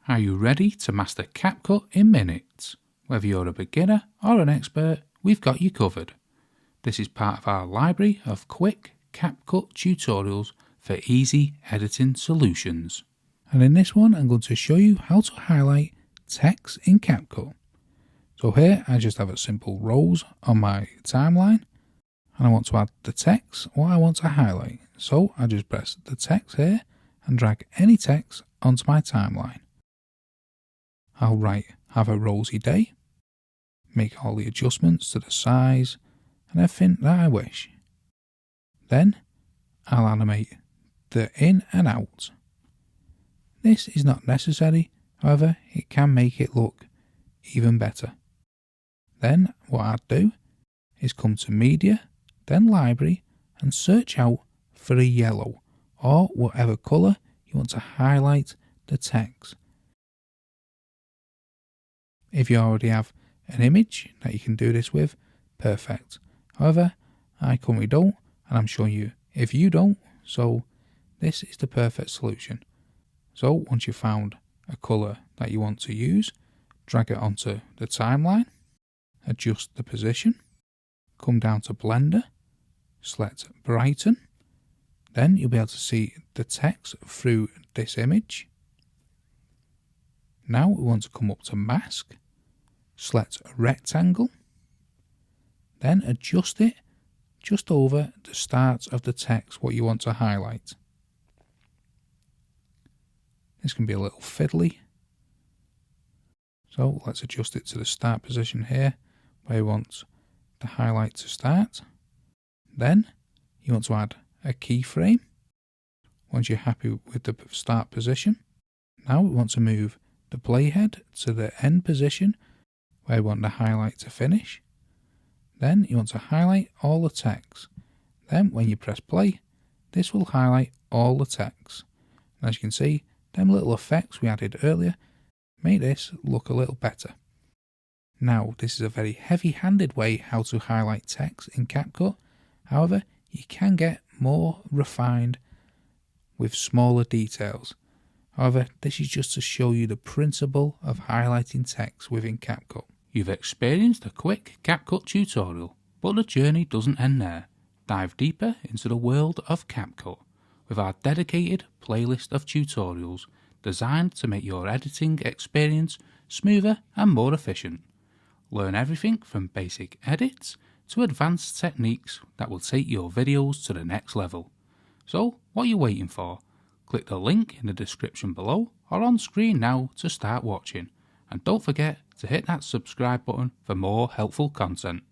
Are you ready to master CapCut in minutes? Whether you're a beginner or an expert, we've got you covered. This is part of our library of quick CapCut tutorials for easy editing solutions. And in this one, I'm going to show you how to highlight text in CapCut. So here I just have a simple rows on my timeline, and I want to add the text what I want to highlight. So I just press the text here and drag any text onto my timeline. I'll write "Have a rosy day," make all the adjustments to the size and everything that I wish. Then I'll animate the in and out. This is not necessary, however it can make it look even better. Then what I'd do is come to Media, then Library, and search out for a yellow or whatever colour you want to highlight the text. If you already have an image that you can do this with, perfect. However, I currently don't, and I'm showing you if you don't, so this is the perfect solution. So once you've found a colour that you want to use, drag it onto the timeline, adjust the position, come down to Blender, select Brighten, then you'll be able to see the text through this image. Now we want to come up to Mask, select Rectangle, then adjust it just over the start of the text what you want to highlight. This can be a little fiddly, so let's adjust it to the start position here where you want the highlight to start. Then you want to add a keyframe once you're happy with the start position. Now we want to move the playhead to the end position where you want the highlight to finish. Then you want to highlight all the text. Then when you press play, this will highlight all the text. And as you can see, them little effects we added earlier make this look a little better. Now this is a very heavy-handed way how to highlight text in CapCut. However, you can get more refined with smaller details. However, this is just to show you the principle of highlighting text within CapCut. You've experienced a quick CapCut tutorial, but the journey doesn't end there. Dive deeper into the world of CapCut with our dedicated playlist of tutorials designed to make your editing experience smoother and more efficient. Learn everything from basic edits to advanced techniques that will take your videos to the next level. So, what are you waiting for? Click the link in the description below or on screen now to start watching. And don't forget to hit that subscribe button for more helpful content.